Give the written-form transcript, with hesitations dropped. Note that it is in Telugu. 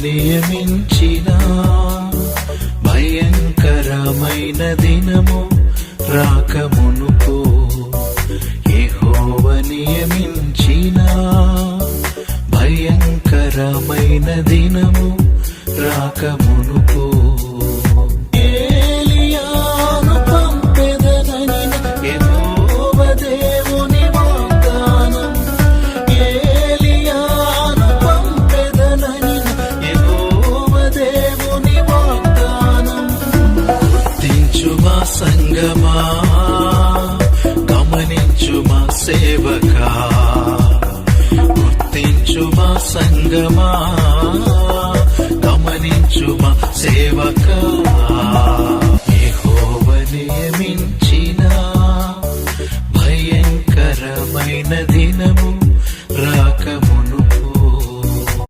నియమించిన భయంకరమైన దినము రాకమునుపు, యెహోవా నియమించిన భయంకరమైన దినము రాకమునుపు, ఏలియాను పంపెదనని యెహోవా దేవుని వాగ్దానం, ఏలియాను పంపెదనని యెహోవా దేవుని వాగ్దానం. గుర్తించుమా సంగమా, గమనించుమా సేవకా, గుర్తించుమా సంగమా, గమనించుమా సేవకా.